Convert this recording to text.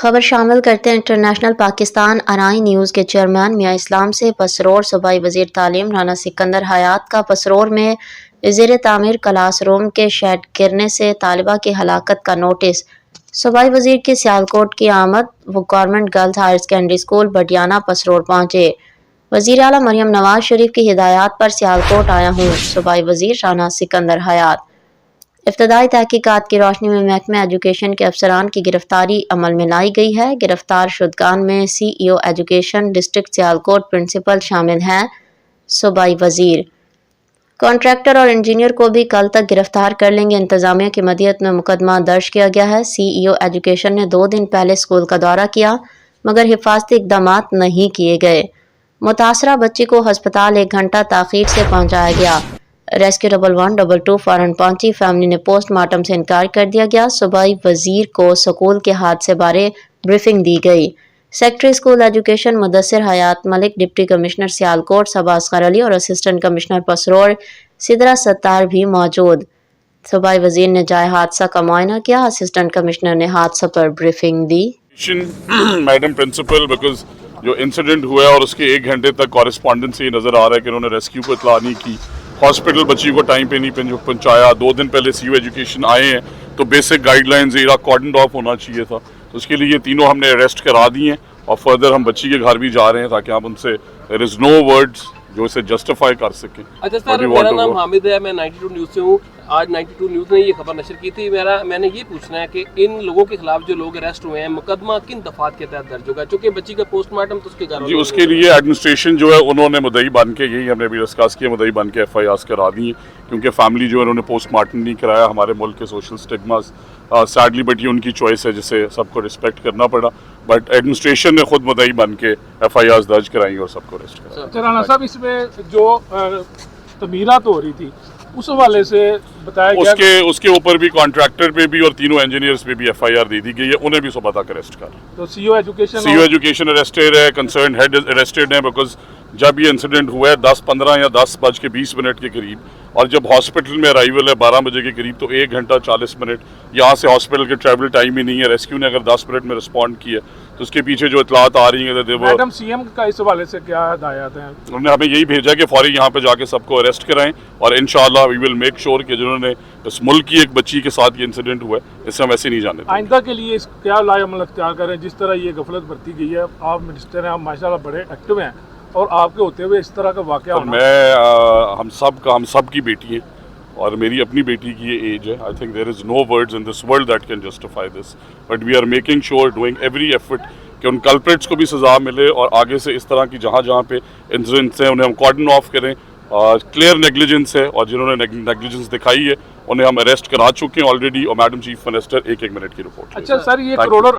खबर शामिल करते हैं इंटरनेशनल पाकिस्तान अराई न्यूज़ के चेयरमैन मियां इस्लाम से। पसरोर सूबाई वज़ीर तालीम राना सिकंदर हयात का पसरोर में ज़ेर तामीर क्लास रूम के शेड गिरने से तालिबा की हलाकत का नोटिस। सूबाई वज़ीर की सियालकोट की आमद, वो government girls higher secondary school Batiyana Pasrur पहुँचे। वज़ीर आला मरियम नवाज शरीफ की हिदायत पर सियालकोट आया हूँ, सूबाई वज़ीर राना सिकंदर हयात। इब्तदाई तहकीकात की रोशनी में महकमा एजुकेशन के अफसरान की गिरफ्तारी अमल में लाई गई है। गिरफ्तार शुदगान में CEO education district Sialkot principal शामिल हैं। सूबाई वज़ीर कॉन्ट्रैक्टर और इंजीनियर को भी कल तक गिरफ्तार कर लेंगे। इंतजामिया की मदीयत में मुकदमा दर्ज किया गया है। CEO एजुकेशन ने 2 दिन पहले स्कूल का दौरा किया मगर हिफाजती इकदाम नहीं किए गए। मुतासरा बच्ची को हस्पताल 1 घंटा ताख़ीर से पहुँचाया गया। रेस्क्यू 112 फौरन पहुंची। फैमिली ने पोस्टमार्टम से इनकार कर दिया गया। सूबाई वज़ीर को स्कूल के हादसे बारे ब्रीफिंग दी गई। सेक्रेटरी स्कूल एजुकेशन मुदस्सिर हयात मलिक, डिप्टी कमिश्नर सियालकोट सबा असगर अली और असिस्टेंट कमिश्नर पसरोर सिदरा सत्तार भी मौजूद। सूबाई वज़ीर ने जाए हादसा का मुआयना किया। असिस्टेंट कमिश्नर ने हादसा पर ब्रीफिंग दी। मैडम प्रिंसिपल, बिकॉज जो इंसिडेंट हुआ है और उसके 1 घंटे तक कॉरेस्पॉन्डेंस ये नज़र आ रहा है कि उन्होंने रेस्क्यू को इतला नहीं की, हॉस्पिटल बच्ची को टाइम पे नहीं पहुंचाया। 2 दिन पहले CEO एजुकेशन आए हैं तो basic guidelines area cordon off होना चाहिए था, तो उसके लिए ये तीनों हमने अरेस्ट करा दिए हैं और फर्दर हम बच्ची के घर भी जा रहे हैं ताकि हम उनसे देयर इज़ नो वर्ड्स जो इसे जस्टिफाई कर सकें। अच्छा सर, मेरा नाम हामिद है, मैं 92 न्यूज़ से हूँ। आज 92 न्यूज़ ने ये खबर नशर की थी। मैंने ये पूछना है कि इन लोगों के खिलाफ जो लोग अरेस्ट हुए हैं, मुकदमा किन दफात के तहत दर्ज होगा? चूँकि बच्ची का पोस्टमार्टम तो उसके घर जी, उसके लिए एडमिनिस्ट्रेशन जो है उन्होंने मुद्दई बन के, यही हमने भी डिस्कस किया, मुद्दई बन के FIRs करा दी क्योंकि फैमिली जो है उन्होंने पोस्टमार्टम नहीं कराया। हमारे मुल्क के सोशल स्टिग्मास सैडली बट ये उनकी चॉइस है जिसे सबको रिस्पेक्ट करना पड़ा, बट एडमिनिस्ट्रेशन ने खुद मुद्दई बन के FIRs दर्ज कराई और सबको अरेस्ट कराया। राना साहब, इसमें जो तमीरात हो रही थी उस हवाले से बताया गया उसके ऊपर भी कॉन्ट्रैक्टर पे भी और तीनों इंजीनियर्स पे भी FIR दे दी गई है, उन्हें भी सुबह तक अरेस्ट कर। तो CEO एजुकेशन अरेस्टेड है, कंसर्न हेड अरेस्टेड है, बिकॉज जब ये इंसिडेंट हुआ है 10:15 या 10:20 के करीब, और जब हॉस्पिटल में अराइवल है 12 बजे के करीब, तो 1 घंटा 40 मिनट यहाँ से हॉस्पिटल के ट्रैवल टाइम ही नहीं है। रेस्क्यू ने अगर 10 मिनट में रिस्पॉन्ड किया तो उसके पीछे जो इतलात आ रही है मैडम CM का इस हवाले से क्या हिदायत है? उन्होंने हमें यही भेजा कि फौरी यहाँ पे जाके सबको अरेस्ट कराएं और इंशाल्लाह वी विल मेक श्योर कि जिन्होंने इस मुल्क की एक बच्ची के साथ ये इंसिडेंट हुआ है इससे हम ऐसे नहीं जाने देंगे। आइंदा के लिए क्या लाएअमल अख्तियार करें? जिस तरह ये गफलत बरती गई है, आप मिनिस्टर हैं, आप माशाल्लाह बड़े एक्टिव हैं, और आपके होते हुए इस तरह का वाकया होना। हम सब की बेटी है और मेरी अपनी बेटी की ये एज है। I think there is no words in this world that can justify this, but we are making sure, doing every effort कि उन कल्प्रिट्स को भी सज़ा मिले और आगे से इस तरह की जहाँ पे इंसिडेंट्स हैं उन्हें हम कॉर्डन ऑफ करें। क्लियर नेग्लिजेंस है और जिन्होंने नेग्लिजेंस दिखाई है उन्हें हम अरेस्ट करा चुके हैं ऑलरेडी, और मैडम चीफ मिनिस्टर 1-1 मिनट की रिपोर्ट। अच्छा सर, ये करोड़ों